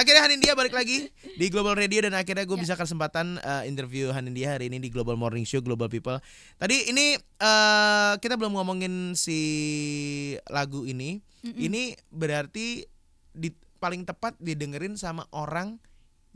Akhirnya Hanindya balik lagi di Global Radio dan akhirnya gue bisa kesempatan interview Hanindya hari ini di Global Morning Show Global People. Tadi ini kita belum ngomongin si lagu ini. Ini berarti paling tepat didengerin sama orang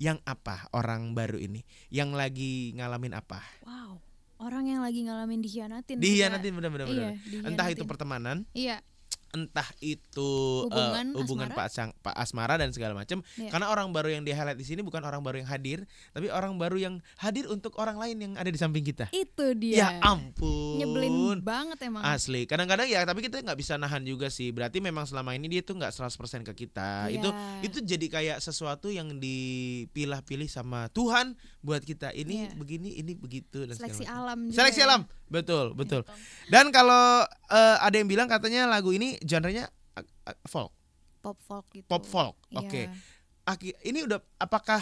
yang apa? Orang baru ini yang lagi ngalamin apa? Wow, orang yang lagi ngalamin dihianatin. Dihianatin bener-bener. Iya, Entah itu pertemanan. Iya. Entah itu Asmara. Pak Asmara dan segala macam. Karena orang baru yang di highlight di sini bukan orang baru yang hadir, tapi orang baru yang hadir untuk orang lain yang ada di samping kita. Itu dia. Ya ampun. Nyebelin banget emang. Asli. Kadang-kadang ya, tapi kita nggak bisa nahan juga sih. Berarti memang selama ini dia tuh nggak 100% ke kita. Itu jadi kayak sesuatu yang dipilah-pilih sama Tuhan buat kita. Ini begini, ini begitu dan seleksi segala macam. alam juga. Seleksi alam. Betul. Dan kalau ada yang bilang katanya lagu ini genrenya folk. Pop folk gitu. Pop folk. Oke. Ini udah apakah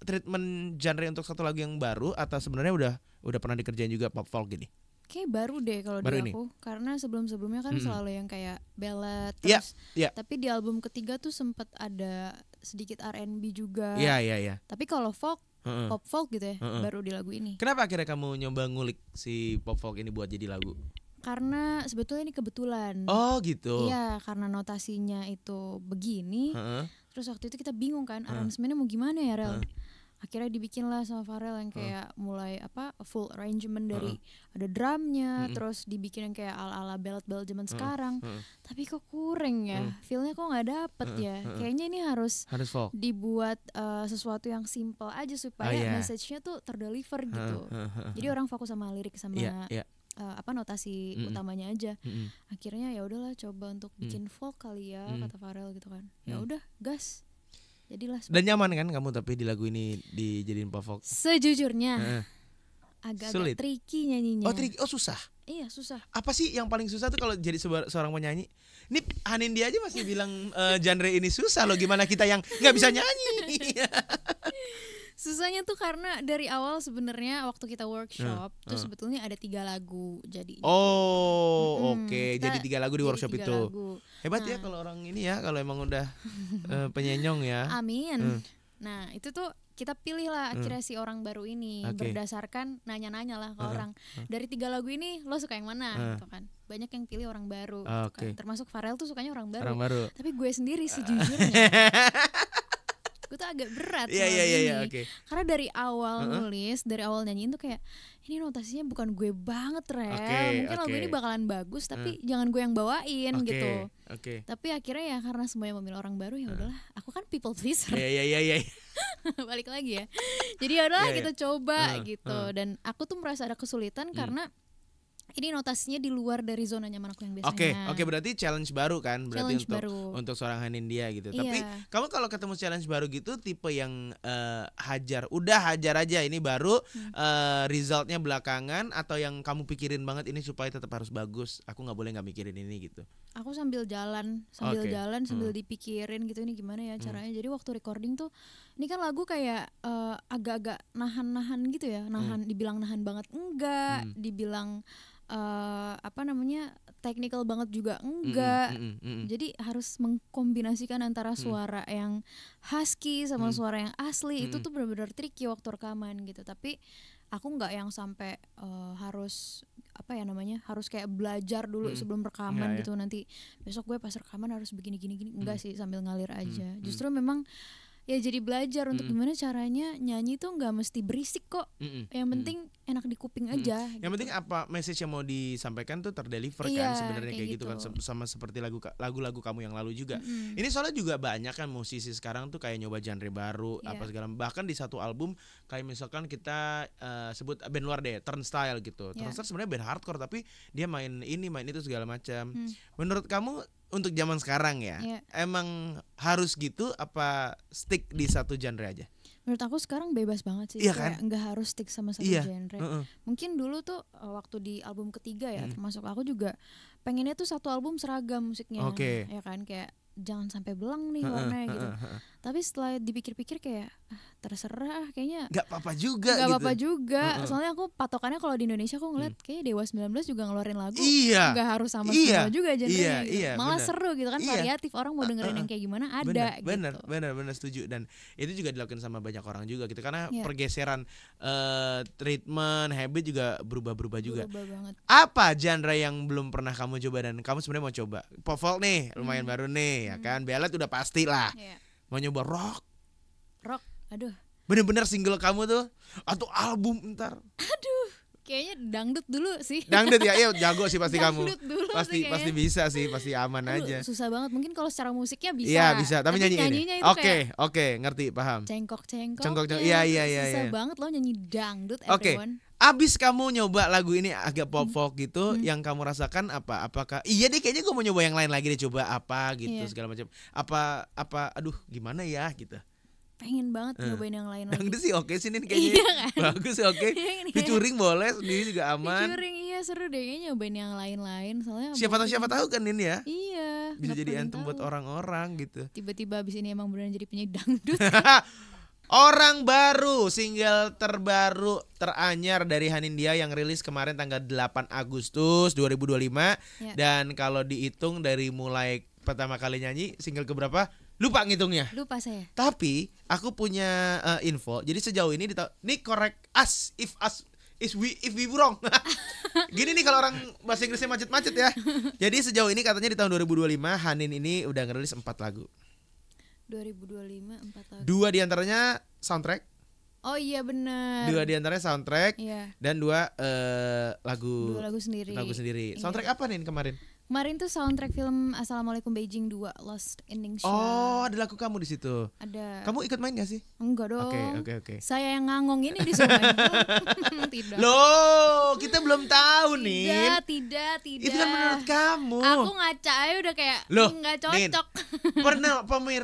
treatment genre untuk satu lagu yang baru atau sebenarnya udah pernah dikerjain juga pop folk gini? Kayak baru deh kalau di aku, karena sebelumnya kan selalu yang kayak ballad terus. Tapi di album ketiga tuh sempat ada sedikit R&B juga. Iya. Tapi kalau folk, pop folk gitu ya, baru di lagu ini. Kenapa akhirnya kamu nyoba ngulik si pop folk ini buat jadi lagu? Karena sebetulnya ini kebetulan. Oh gitu. Iya, karena notasinya itu begini. Terus waktu itu kita bingung kan, aransemennya mau gimana ya, Rel? Akhirnya dibikin lah sama Farel yang kayak mulai full arrangement dari ada drumnya, terus dibikin yang kayak ala-ala ballad zaman sekarang. Tapi kok kurang ya, feelnya kok nggak dapet ya. Kayaknya ini harus dibuat sesuatu yang simple aja supaya message-nya tuh terdeliver gitu. Jadi orang fokus sama lirik sama notasi utamanya aja. Akhirnya ya udahlah coba untuk bikin folk kali ya, kata Farel gitu kan. Ya udah, gas. Jadilah. Dan nyaman kan kamu tapi di lagu ini dijadiin pop folk? Sejujurnya agak-agak tricky nyanyinya. Oh susah? Iya susah. Apa sih yang paling susah tuh kalau jadi seorang penyanyi? Ini Hanindya aja masih bilang genre ini susah loh, gimana kita yang nggak bisa nyanyi? Susahnya tuh karena dari awal sebenarnya waktu kita workshop tuh sebetulnya ada 3 lagu jadi. Oke. Jadi 3 lagu di workshop itu. Hebat ya kalau orang ini ya, kalau emang udah penyenyong ya. Amin. Nah itu tuh kita pilih lah akhirnya si orang baru ini berdasarkan nanya-nanya lah ke orang. Dari 3 lagu ini lo suka yang mana gitu kan. Banyak yang pilih orang baru gitu kan. Termasuk Farel tuh sukanya orang baru. Tapi gue sendiri sejujurnya gue tuh agak berat sama ini. Karena dari awal nulis, dari awal nyanyiin tuh kayak ini notasinya bukan gue banget, Rel. Mungkin lagu ini bakalan bagus tapi jangan gue yang bawain gitu. Tapi akhirnya ya karena semuanya memilih orang baru, ya udahlah, aku kan people pleaser. Iya. Balik lagi ya. Jadi ya udahlah kita coba gitu. Dan aku tuh merasa ada kesulitan karena ini notasinya di luar dari zona nyaman aku yang biasanya. Oke, berarti challenge baru kan, berarti challenge untuk seorang Hanindya gitu. Tapi kamu kalau ketemu challenge baru gitu tipe yang hajar aja ini baru, resultnya belakangan, atau yang kamu pikirin banget ini supaya tetap harus bagus, aku nggak boleh nggak mikirin ini gitu. Aku sambil jalan sambil dipikirin gitu, ini gimana ya caranya. Jadi waktu recording tuh ini kan lagu kayak agak-agak nahan gitu ya, dibilang nahan banget enggak, dibilang technical banget juga enggak. Jadi harus mengkombinasikan antara suara yang husky sama suara yang asli. Itu tuh benar-benar tricky waktu rekaman gitu. Tapi aku nggak yang sampai harus harus kayak belajar dulu sebelum rekaman gitu. Nanti besok gue pas rekaman harus begini enggak sih, sambil ngalir aja. Justru memang ya jadi belajar untuk gimana caranya nyanyi tuh nggak mesti berisik kok. Yang penting enak di kuping aja. Yang gitu. penting apa message yang mau disampaikan tuh terdeliver kan sebenarnya kayak gitu kan, sama seperti lagu-lagu kamu yang lalu juga. Ini soalnya juga banyak kan musisi sekarang tuh kayak nyoba genre baru apa segala, bahkan di satu album kayak misalkan kita sebut band luar deh, Turnstile gitu. Turnstile sebenarnya band hardcore tapi dia main itu segala macam. Menurut kamu untuk zaman sekarang ya, emang harus gitu apa stick di satu genre aja? Menurut aku sekarang bebas banget sih, kayak nggak harus stick sama satu genre. Mungkin dulu tuh waktu di album ketiga ya, termasuk aku juga pengennya tuh satu album seragam musiknya, ya kan, kayak jangan sampai belang nih warnanya gitu. Tapi setelah dipikir-pikir kayak terserah kayaknya nggak apa-apa juga nggak gitu. apa-apa juga. Soalnya aku patokannya kalau di Indonesia aku ngeliat kayak Dewa 19 juga ngeluarin lagu Iya. nggak harus sama Iya. semua juga genrenya gitu. Iya, Malah bener. seru gitu kan, Iya. variatif, orang mau dengerin yang kayak gimana ada bener, gitu. bener setuju. Dan itu juga dilakukan sama banyak orang juga gitu, karena Iya. pergeseran treatment habit juga berubah-berubah juga. Berubah banget. Apa genre yang belum pernah kamu coba dan kamu sebenarnya mau coba? Pop folk nih lumayan baru nih ya kan. Ballad udah pasti lah. Iya. Mau nyoba rock? Rock, aduh Bener-bener single kamu tuh atau album ntar? kayaknya dangdut dulu sih. Dangdut ya, iya jago sih pasti kamu. Dangdut dulu Pasti sih pasti kayaknya. bisa sih, pasti aman Aduh, aja. susah banget, mungkin kalau secara musiknya bisa. Iya bisa, tapi nyanyinya nyanyinya itu kayak Oke, ngerti, paham. cengkok. Iya. Susah banget loh nyanyi dangdut Oke. everyone. Abis kamu nyoba lagu ini agak pop folk gitu, yang kamu rasakan apa? Apakah iya deh kayaknya gue mau nyoba yang lain lagi deh, coba apa gitu Iya. segala macam. Apa aduh gimana ya gitu. Pengen banget nyobain yang lain lagi. Dangdut sih oke sih Nin kayaknya. Iya kan? Bagus sih oke. Iya kan? Featuring boleh, sendiri juga aman. Featuring iya seru deh kayaknya nyobain yang lain-lain soalnya. Siapa tahu kan Nin ya. Iya. Bisa nggak jadi pernah anthem buat tahu. orang-orang gitu. Tiba-tiba abis ini emang beneran jadi penyanyi dangdut. Orang baru, single terbaru teranyar dari Hanindya yang rilis kemarin tanggal 8 Agustus 2025. Ya. Dan kalau dihitung dari mulai pertama kali nyanyi single keberapa? Lupa ngitungnya. Lupa saya. Tapi aku punya info. Jadi sejauh ini ini correct us if we wrong. Gini nih kalau orang bahasa Inggrisnya macet-macet ya. Jadi sejauh ini katanya di tahun 2025 Hanin ini udah ngerilis 4 lagu. 2025 4 lagu. 2 diantaranya soundtrack. Oh iya benar. 2 diantaranya soundtrack. Iya. Dan 2 lagu 2 lagu sendiri. Sendiri. Iya. Soundtrack apa nih kemarin? Kemarin tuh soundtrack film Assalamualaikum Beijing 2 Lost Ending Show. Oh, ada lagu kamu di situ. Ada. Kamu ikut main gak sih? Enggak dong. Oke. Saya yang ngangong ini disuruh main film. Tidak. Loh, kita belum tahu nih. Tidak. Itu kan menurut kamu. Aku ngaca aja udah kayak Loh, nggak Nin, cocok.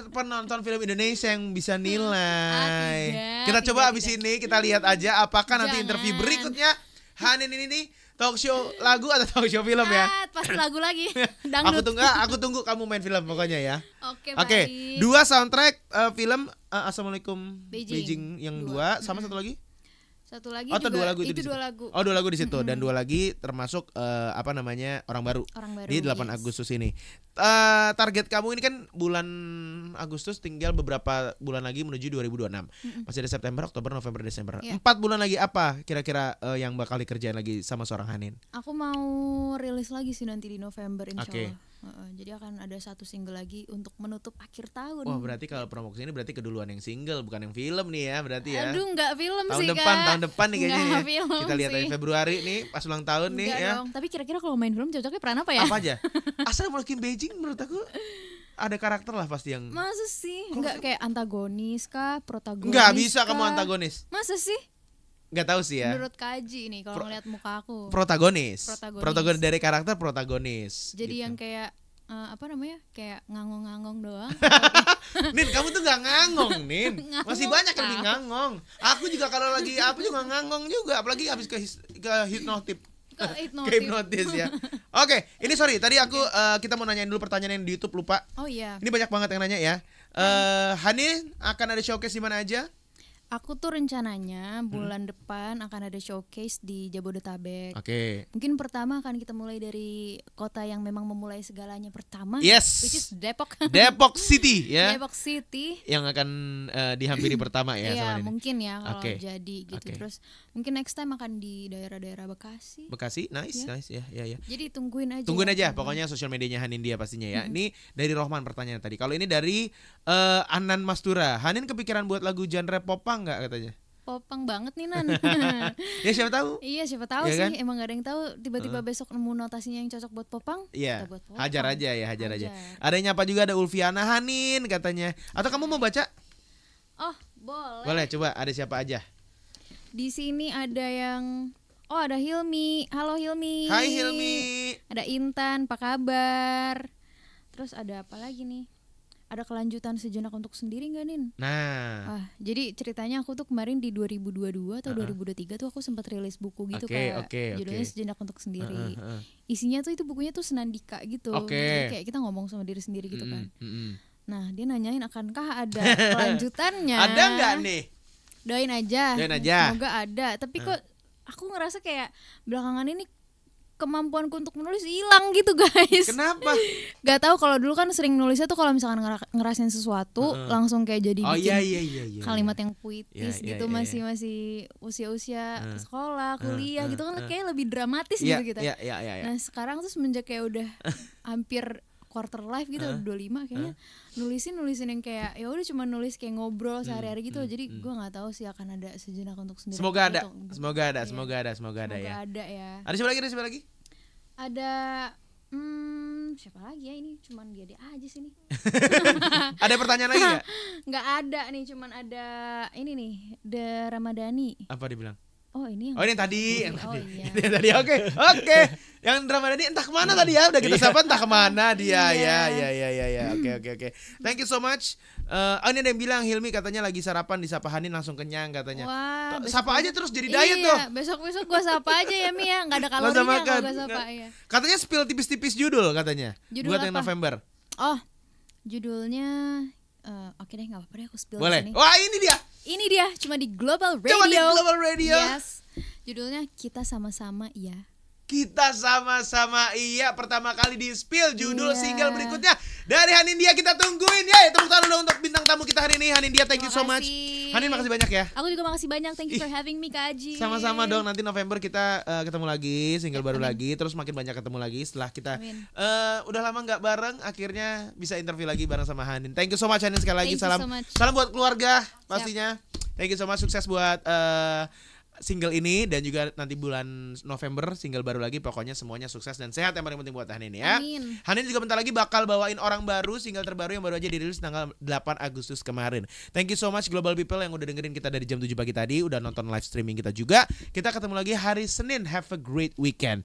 penonton film Indonesia yang bisa nilai. tidak, Kita coba tidak, abis tidak. ini kita lihat aja apakah nanti Jangan. interview berikutnya Hanin ini nih talk show lagu atau talk show film ya. Pasti lagu lagi. Dangdut. Aku tunggu kamu main film pokoknya ya. Oke, Oke, baik. 2 soundtrack film Assalamualaikum Beijing. Beijing yang 2 sama satu lagi. Satu lagi Oh, juga 2 lagu itu di situ. 2 lagu. Oh, 2 lagu di situ dan 2 lagi termasuk orang baru. Orang baru. Di 8 yes. Agustus ini. Target kamu ini kan bulan Agustus, tinggal beberapa bulan lagi menuju 2026. Masih ada September, Oktober, November, Desember. Iya. 4 bulan lagi apa kira-kira yang bakal dikerjain lagi sama seorang Hanin? Aku mau rilis lagi sih nanti di November insya Oke. Allah. Jadi akan ada 1 single lagi untuk menutup akhir tahun. Wah, berarti kalau promo kesini berarti keduluan yang single bukan yang film nih ya, berarti ya. Aduh, nggak film tahun sih depan, Kak. tahun depan nih kayaknya Nggak ya. film Kita lihat sih. dari Februari nih pas ulang tahun nih Nggak ya. dong. Tapi kira-kira kalau main film cocoknya peran apa ya? Apa aja? Assalamualaikum Beijing menurut aku ada karakter lah pasti yang Masa sih? Nggak kayak antagonis kah? Protagonis? nggak bisa kah? kamu antagonis. Masa sih? Nggak tahu sih ya. Menurut Kaji nih kalau ngeliat muka aku. Protagonis. Protagonis. Dari karakter protagonis. Jadi gitu. yang kayak apa namanya? Kayak ngangong-ngangong doang. Nin, kamu tuh gak ngangong, Nin. Ngangong Masih banyak yang tahu. ngangong. Aku juga kalau lagi apa juga ngangong juga, apalagi habis ke hipnotis. Hipnotis. Ke hipnotis ya. Oke, ini sorry, tadi aku kita mau nanyain dulu pertanyaan yang di YouTube lupa. Oh iya. Ini banyak banget yang nanya ya. Hanin akan ada showcase di mana aja? Aku tuh rencananya bulan depan akan ada showcase di Jabodetabek. Oke. Mungkin pertama akan kita mulai dari kota yang memang memulai segalanya pertama. Yes. Which is Depok. Depok City ya. Depok City. Yang akan dihampiri pertama ya Iya sama ini. mungkin ya kalau Oke. jadi gitu. Oke. Terus mungkin next time akan di daerah-daerah Bekasi. Bekasi, nice, Ya. nice ya. Jadi tungguin aja. Tungguin aja pokoknya sosial medianya Hanindia pastinya ya. Ini dari Rohman pertanyaan tadi. Kalau ini dari Anan Mastura. Hanin kepikiran buat lagu genre popang nggak katanya? Popang banget nih Nan. Ya siapa tahu. Iya siapa tahu Iya sih. kan? Emang gak ada yang tahu. Tiba-tiba besok nemu notasinya yang cocok buat popang. Iya. kita buat popang. Hajar aja ya, hajar aja. Hajar. Ada yang nyapa juga, ada Ulfiana Hanin katanya. Atau kamu mau baca? Oh boleh. Boleh, coba ada siapa aja? Di sini ada yang ada Hilmi. Halo Hilmi. Hai Hilmi. Ada Intan, apa kabar? Terus ada apa lagi nih? Ada kelanjutan sejenak untuk sendiri nggak Nin? Nah. Jadi ceritanya aku tuh kemarin di 2022 atau 2023 tuh aku sempat rilis buku gitu Oke, judulnya oke. Sejenak untuk Sendiri. Isinya tuh itu bukunya tuh senandika gitu. Oke. Jadi kayak kita ngomong sama diri sendiri gitu kan. Nah dia nanyain akankah ada kelanjutannya. Ada nggak nih? Doain aja. Semoga ada. Tapi kok aku ngerasa kayak belakangan ini kemampuanku untuk menulis hilang gitu guys. Kenapa? Gak tahu, kalau dulu kan sering nulisnya tuh kalau misalkan ngerasain sesuatu langsung kayak jadi bikin kalimat yang puitis gitu. Masih usia-usia sekolah, kuliah gitu kan kayak lebih dramatis gitu. Nah sekarang tuh semenjak kayak udah hampir quarter life gitu, 25 kayaknya nulisin yang kayak ya udah cuma nulis kayak ngobrol sehari-hari gitu. Jadi gue nggak tahu sih akan ada sejenak untuk sendiri. Semoga ada ya. Ada ya. Ada siapa lagi? Ada siapa lagi ya, ini cuman dia aja sih nih. Ada pertanyaan lagi nggak? Nggak ada nih, cuman ada ini nih, The Ramadhani. Apa dibilang? Oh ini tadi. Iya. Ini tadi oke. Yang Ramadhani entah kemana tadi ya. Udah kita sapa entah kemana dia. Ya. Oke. Thank you so much. Ini ada yang bilang Hilmi katanya lagi sarapan, disapa Hanin langsung kenyang katanya. Wah, sapa aja terus jadi diet tuh. Besok gua sapa aja ya Mi ya, enggak ada kalorinya kalau gua sapa ya. Katanya spill tipis-tipis judul katanya. Judul buat apa? yang November. Oh. Judulnya oke deh, enggak apa-apa deh aku spill boleh. di sini. Wah, ini dia. Cuma di Global Radio. Yes. Judulnya Kita Sama-sama Ya. Kita sama-sama iya, pertama kali di spill judul single berikutnya dari Hanindia. Kita tungguin ya. Tepuk tangan dong untuk bintang tamu kita hari ini, Hanindia. Thank you so much. Hanin, makasih banyak ya. Aku juga makasih banyak. Thank you for having me Kak Aji. Sama-sama dong. Nanti November kita ketemu lagi, single baru lagi, terus makin banyak ketemu lagi setelah kita udah lama nggak bareng, akhirnya bisa interview lagi bareng sama Hanin. Thank you so much Hanin, sekali lagi. Salam buat keluarga pastinya. Thank you so much. Sukses buat single ini dan juga nanti bulan November single baru lagi. Pokoknya semuanya sukses dan sehat yang paling penting buat Hanin ya. Amin. Hanin juga bentar lagi bakal bawain Orang Baru, single terbaru yang baru aja dirilis tanggal 8 Agustus kemarin. Thank you so much Global People yang udah dengerin kita dari jam 7 pagi tadi, udah nonton live streaming kita juga. Kita ketemu lagi hari Senin. Have a great weekend.